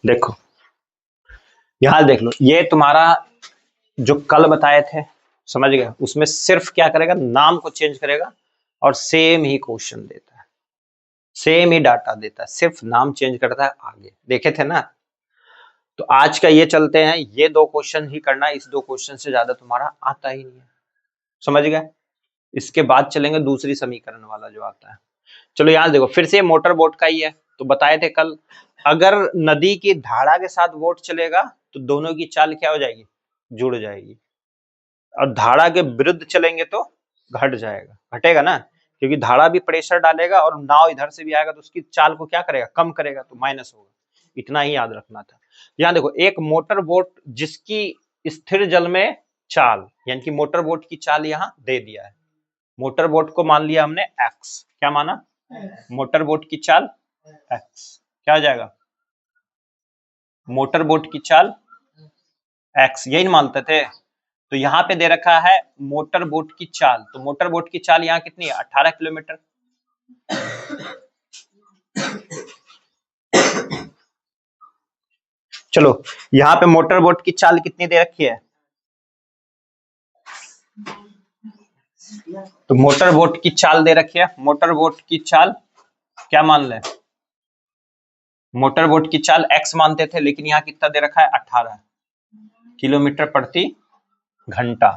देखो यहां देख लो, ये तुम्हारा जो कल बताए थे, समझ गए, उसमें सिर्फ क्या करेगा, नाम को चेंज करेगा और सेम ही क्वेश्चन देता है, सेम ही डाटा देता है, सिर्फ नाम चेंज करता है। आगे देखे थे ना। तो आज का ये चलते हैं, ये दो क्वेश्चन ही करना है, इस दो क्वेश्चन से ज्यादा तुम्हारा आता ही नहीं है, समझ गए। इसके बाद चलेंगे दूसरी समीकरण वाला जो आता है। चलो यहां देखो, फिर से मोटर बोट का ही है। तो बताए थे कल, अगर नदी की धारा के साथ बोट चलेगा तो दोनों की चाल क्या हो जाएगी, जुड़ जाएगी, और धारा के विरुद्ध चलेंगे तो घट जाएगा, घटेगा ना, क्योंकि धारा भी प्रेशर डालेगा और नाव इधर से भी आएगा तो उसकी चाल को क्या करेगा, कम करेगा, तो माइनस होगा। इतना ही याद रखना था। यहाँ देखो, एक मोटर बोट जिसकी स्थिर जल में चाल, यानी कि मोटर बोट की चाल यहाँ दे दिया है। मोटर बोट को मान लिया हमने एक्स, क्या माना, मोटर बोट की चाल एक्स, क्या हो जाएगा, मोटर बोट की चाल एक्स, यही मानते थे। तो यहाँ पे दे रखा है मोटर बोट की चाल, तो मोटर बोट की चाल यहाँ कितनी है, 18 किलोमीटर। चलो यहाँ पे मोटर बोट की चाल कितनी दे रखी है, तो मोटर बोट की चाल दे रखी है, मोटर बोट की चाल क्या मान ले, मोटर बोट की चाल x मानते थे, लेकिन यहाँ कितना दे रखा है, 18 किलोमीटर प्रति घंटा।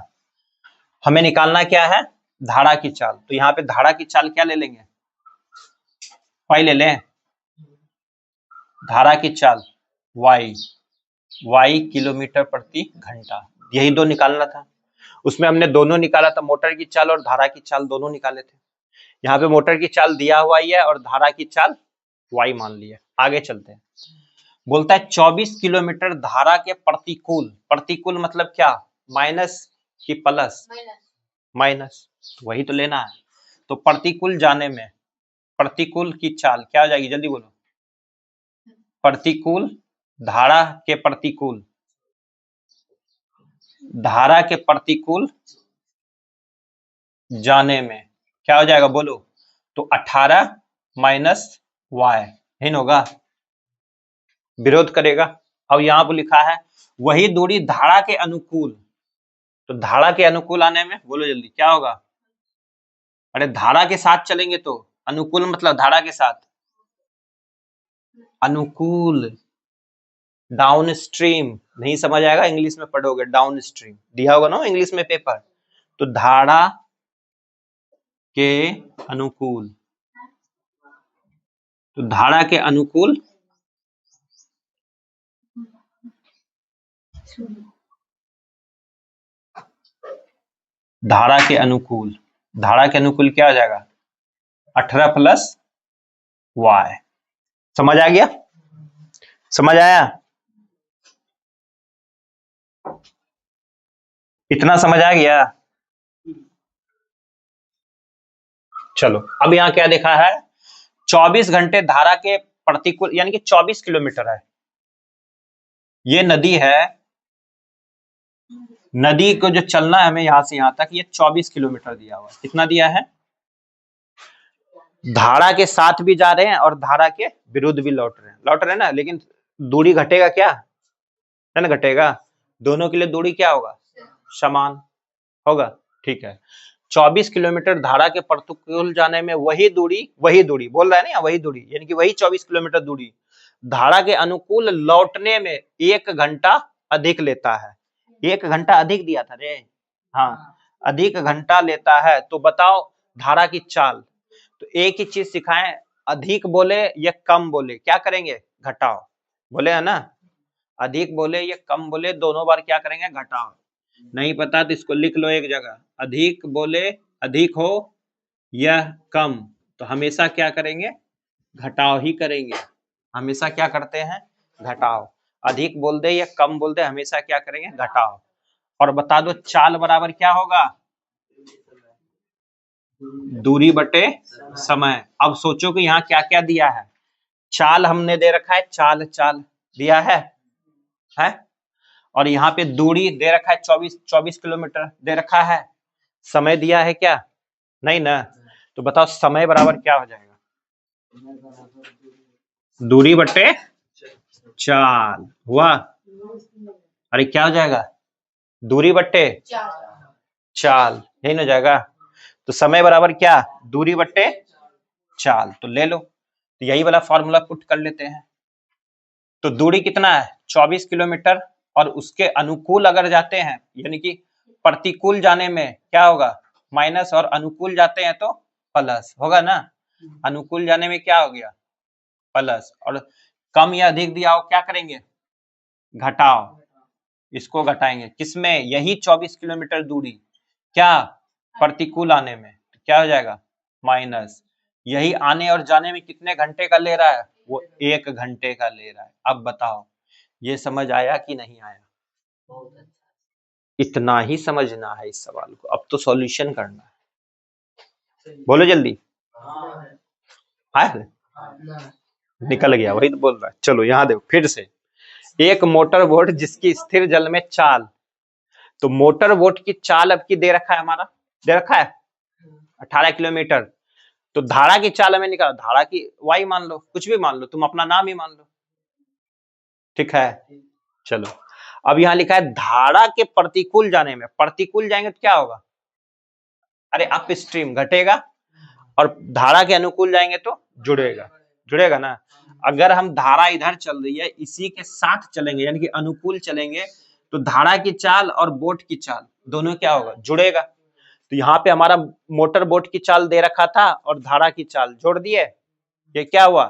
हमें निकालना क्या है, धारा की चाल। तो यहाँ पे धारा की चाल क्या ले लेंगे, y ले लें, धारा की चाल y किलोमीटर प्रति घंटा, यही दो निकालना था। उसमें हमने दोनों निकाला था, मोटर की चाल और धारा की चाल दोनों निकाले थे। यहाँ पे मोटर की चाल दिया हुआ ही है और धारा की चाल y मान लिया। आगे चलते हैं, बोलता है 24 किलोमीटर धारा के प्रतिकूल, प्रतिकूल मतलब क्या, माइनस की प्लस, माइनस, वही तो लेना है। तो प्रतिकूल जाने में, प्रतिकूल की चाल क्या हो जाएगी, जल्दी बोलो, प्रतिकूल धारा के प्रतिकूल, धारा के प्रतिकूल जाने में क्या हो जाएगा, बोलो, तो 18 माइनस वाई, नहीं होगा, विरोध करेगा। अब यहाँ पर लिखा है वही दूरी धारा के अनुकूल, तो धारा के अनुकूल आने में बोलो जल्दी क्या होगा, अरे धारा के साथ चलेंगे तो अनुकूल मतलब धारा के साथ, अनुकूल, डाउन स्ट्रीम, नहीं समझ आएगा, इंग्लिश में पढ़ोगे, डाउन स्ट्रीम दिया होगा ना इंग्लिश में पेपर। तो धारा के अनुकूल, तो धारा के अनुकूल धारा के अनुकूल, धारा के अनुकूल क्या हो जाएगा, 18 प्लस वाई। समझ आ गया, समझ आया, इतना समझ आ गया। चलो अब यहाँ क्या देखा है, 24 घंटे धारा के प्रतिकूल, यानी कि 24 किलोमीटर है, ये नदी है, नदी को जो चलना है हमें यहां से यहां तक, ये 24 किलोमीटर दिया हुआ है। कितना दिया है, धारा के साथ भी जा रहे हैं और धारा के विरुद्ध भी लौट रहे हैं ना, लेकिन दूरी घटेगा क्या, है ना, घटेगा, दोनों के लिए दूरी क्या होगा, समान होगा, ठीक है। 24 किलोमीटर धारा के प्रतिकूल जाने में वही दूरी बोल रहा है ना, वही दूरी, यानी कि वही 24 किलोमीटर दूरी धारा के अनुकूल लौटने में 1 घंटा अधिक लेता है। 1 घंटा अधिक दिया था रे, हाँ, अधिक घंटा लेता है। तो बताओ धारा की चाल, तो एक ही चीज सिखाएं, अधिक बोले या कम बोले क्या करेंगे, घटाओ, बोले है ना, अधिक बोले या कम बोले दोनों बार क्या करेंगे, घटाओ। नहीं पता तो इसको लिख लो एक जगह, अधिक बोले, अधिक हो या कम, तो हमेशा क्या करेंगे, घटाओ ही करेंगे, हमेशा क्या करते हैं, घटाओ। अधिक बोल दे या कम बोल दे, हमेशा क्या करेंगे, घटाओ। और बता दो चाल बराबर क्या होगा, दूरी बटे समय। अब सोचो कि यहाँ क्या क्या दिया है, चाल हमने दे रखा है, चाल दिया है, और यहाँ पे दूरी दे रखा है 24 किलोमीटर दे रखा है, समय दिया है क्या, नहीं ना। तो बताओ समय बराबर क्या हो जाएगा, दूरी बटे चाल हुआ। अरे क्या हो जाएगा, दूरी बट्टे चाल, यही ना हो जाएगा। तो समय बराबर क्या, दूरी बट्टे चाल। तो ले लो, तो यही वाला फॉर्मूला पुट कर लेते हैं। तो दूरी कितना है 24 किलोमीटर, और उसके अनुकूल अगर जाते हैं, यानी कि प्रतिकूल जाने में क्या होगा माइनस, और अनुकूल जाते हैं तो प्लस होगा ना। अनुकूल जाने में क्या हो गया प्लस, और कम या अधिक दिया हो क्या करेंगे, घटाओ, इसको घटाएंगे किसमें, यही 24 किलोमीटर दूरी क्या प्रतिकूल आने में, तो क्या हो जाएगा माइनस, यही आने और जाने में कितने घंटे का ले रहा है, वो 1 घंटे का ले रहा है। अब बताओ ये समझ आया कि नहीं आया, इतना ही समझना है इस सवाल को, अब तो सॉल्यूशन करना है, बोलो जल्दी। आया निकल गया, वही तो बोल रहा है। चलो यहाँ देखो फिर से, एक मोटर बोट जिसकी स्थिर जल में चाल, तो मोटर बोट की चाल अब की दे रखा है, हमारा दे रखा है 18 किलोमीटर। तो धारा की चाल हमें निकालो, धारा की वाई मान लो, कुछ भी मान लो, तुम अपना नाम ही मान लो, ठीक है। चलो अब यहाँ लिखा है धारा के प्रतिकूल जाने में, प्रतिकूल जाएंगे तो क्या होगा, अरे अप स्ट्रीम घटेगा, और धारा के अनुकूल जाएंगे तो जुड़ेगा, जुड़ेगा ना। अगर हम धारा इधर चल रही है इसी के साथ चलेंगे, यानी कि अनुकूल चलेंगे, तो धारा की चाल और बोट की चाल दोनों क्या होगा, जुड़ेगा। तो यहाँ पे हमारा मोटर बोट की चाल दे रखा था और धारा की चाल जोड़ दिए, ये क्या हुआ